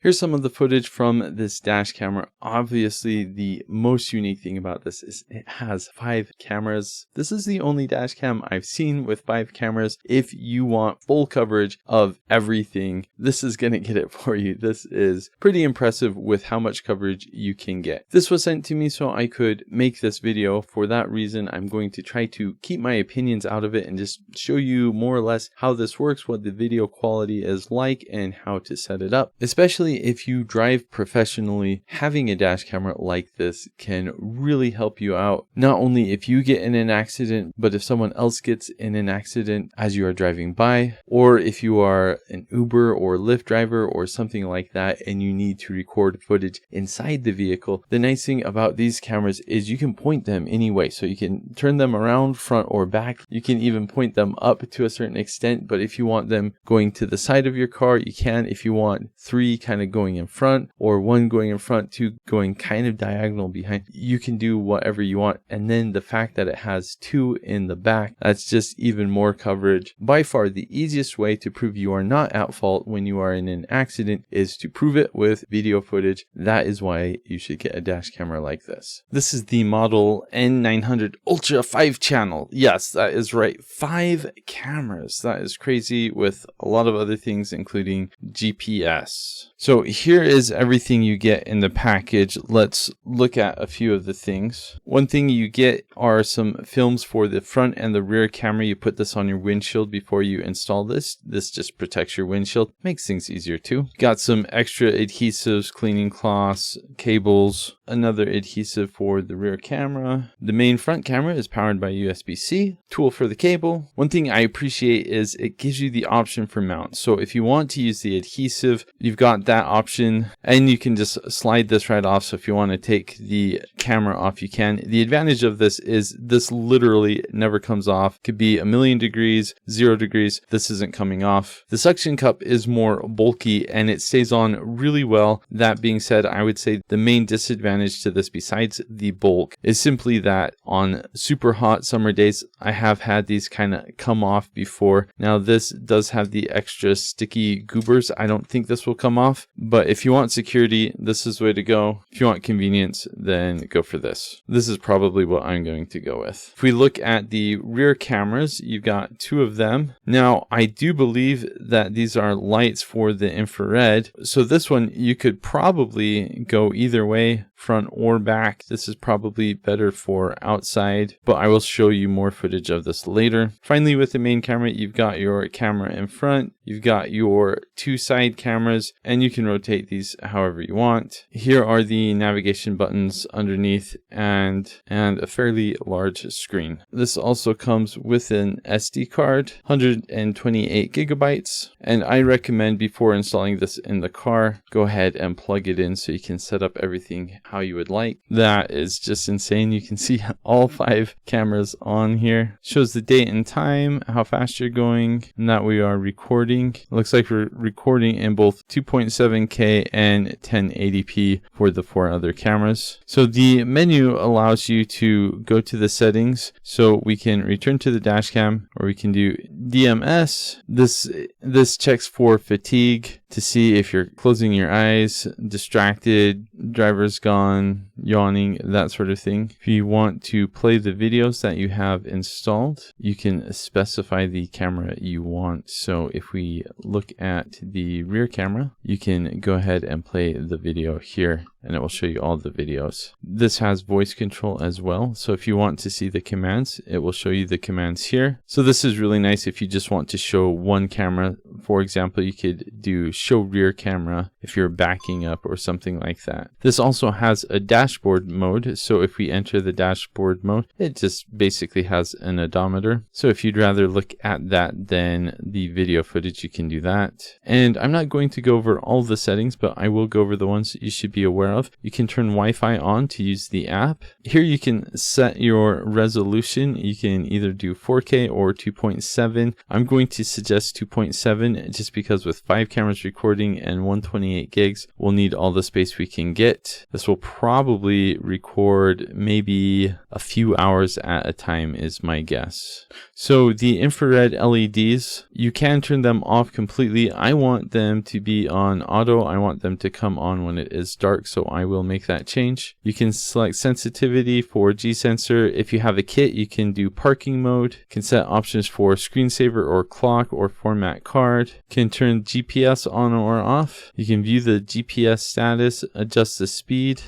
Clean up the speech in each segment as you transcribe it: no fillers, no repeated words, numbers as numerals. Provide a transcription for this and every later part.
Here's some of the footage from this dash camera. Obviously, the most unique thing about this is it has 5 cameras. This is the only dash cam I've seen with 5 cameras. If you want full coverage of everything, this is going to get it for you. This is pretty impressive with how much coverage you can get. This was sent to me so I could make this video. For that reason, I'm going to try to keep my opinions out of it and just show you more or less how this works, what the video quality is like, and how to set it up. Especially if you drive professionally, having a dash camera like this can really help you out. Not only if you get in an accident, but if someone else gets in an accident as you are driving by, or if you are an Uber or Lyft driver or something like that and you need to record footage inside the vehicle. The nice thing about these cameras is you can point them anyway, so you can turn them around front or back. You can even point them up to a certain extent, but if you want them going to the side of your car, you can. If you want 3 kind of going in front or 1 going in front, 2 going kind of diagonal behind, you can do whatever you want. And then the fact that it has 2 in the back, that's just even more coverage. By far the easiest way to prove you are not at fault when you are in an accident is to prove it with video footage. That is why you should get a dash camera like this. This is the model N900 Ultra-5 channel. Yes, that is right. 5 cameras. That is crazy, with a lot of other things including GPS. So here is everything you get in the package. Let's look at a few of the things. One thing you get are some films for the front and the rear camera. You put this on your windshield before you install this. This just protects your windshield, makes things easier too. Got some extra adhesives, cleaning cloths, cables, another adhesive for the rear camera. The main front camera is powered by USB-C, tool for the cable. One thing I appreciate is it gives you the option for mount. So if you want to use the adhesive, you've got that option, and you can just slide this right off. So if you want to take the camera off, you can. The advantage of this is this literally never comes off. Could be 1,000,000 degrees, 0 degrees, this isn't coming off. The suction cup is more bulky and it stays on really well. That being said, I would say the main disadvantage to this, besides the bulk, is simply that on super hot summer days, I have had these kind of come off before. Now this does have the extra sticky goobers. I don't think this will come off, but if you want security, this is the way to go. If you want convenience, then go for this. This is probably what I'm going to go with. If we look at the rear cameras, you've got 2 of them. Now, I do believe that these are lights for the infrared. So this one, you could probably go either way, front or back. This is probably better for outside, but I will show you more footage of this later. Finally, with the main camera, you've got your camera in front, you've got your 2 side cameras, and you can rotate these however you want. Here are the navigation buttons underneath and a fairly large screen. This also comes with an SD card, 128 gigabytes, and I recommend before installing this in the car, go ahead and plug it in so you can set up everything how you would like. That is just insane. You can see all 5 cameras on here. Shows the date and time, how fast you're going, and that we are recording. Looks like we're recording in both 2.7K and 1080p for the 4 other cameras. So the menu allows you to go to the settings, so we can return to the dash cam, or we can do DMS. This checks for fatigue to see if you're closing your eyes, distracted, driver's gone, yawning, that sort of thing. If you want to play the videos that you have installed, you can specify the camera you want. So if we look at the rear camera, you can go ahead and play the video here, and it will show you all the videos. This has voice control as well, so if you want to see the commands, it will show you the commands here. So this is really nice if you just want to show one camera. For example, you could do show rear camera if you're backing up or something like that. This also has a dashboard mode, so if we enter the dashboard mode, it just basically has an odometer. So if you'd rather look at that than the video footage, you can do that. And I'm not going to go over all the settings, but I will go over the ones you should be aware aware of. You can turn Wi-Fi on to use the app. Here you can set your resolution. You can either do 4K or 2.7. I'm going to suggest 2.7 just because with 5 cameras recording and 128 gigs, we'll need all the space we can get. This will probably record maybe a few hours at a time is my guess. So the infrared LEDs, you can turn them off completely. I want them to be on auto. I want them to come on when it is dark, so I will make that change. You can select sensitivity for G-sensor. If you have a kit, you can do parking mode. You can set options for screensaver or clock or format card. You can turn GPS on or off. You can view the GPS status, adjust the speed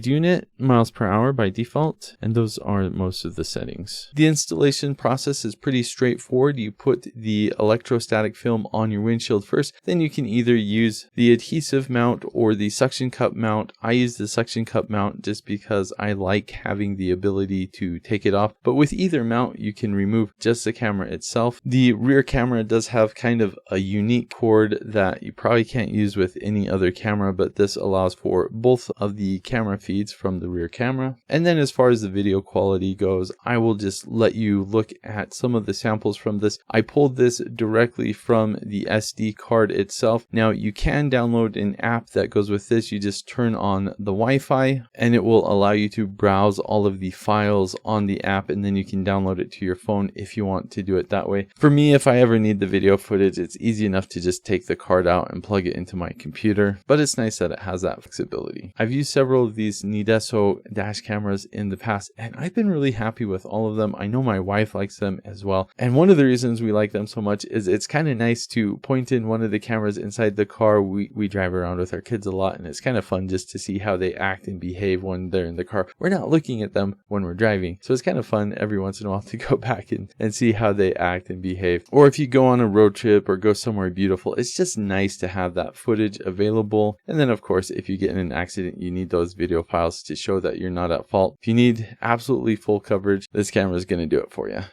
unit, miles per hour by default, and those are most of the settings. The installation process is pretty straightforward. You put the electrostatic film on your windshield first, then you can either use the adhesive mount or the suction cup mount. I use the suction cup mount just because I like having the ability to take it off, but with either mount you can remove just the camera itself. The rear camera does have kind of a unique cord that you probably can't use with any other camera, but this allows for both of the camera feeds from the rear camera. And then as far as the video quality goes, I will just let you look at some of the samples from this. I pulled this directly from the SD card itself. Now you can download an app that goes with this. You just turn on the Wi-Fi and it will allow you to browse all of the files on the app, and then you can download it to your phone if you want to do it that way. For me, if I ever need the video footage, it's easy enough to just take the card out and plug it into my computer, but it's nice that it has that flexibility. I've used several of these Neideso dash cameras in the past, and I've been really happy with all of them. I know my wife likes them as well, and one of the reasons we like them so much is it's kind of nice to point in one of the cameras inside the car. We drive around with our kids a lot, and it's kind of fun just to see how they act and behave when they're in the car. We're not looking at them when we're driving, so it's kind of fun every once in a while to go back and see how they act and behave. Or if you go on a road trip or go somewhere beautiful, it's just nice to have that footage available. And then of course, if you get in an accident, you need those video files to show that you're not at fault. If you need absolutely full coverage, this camera is going to do it for you.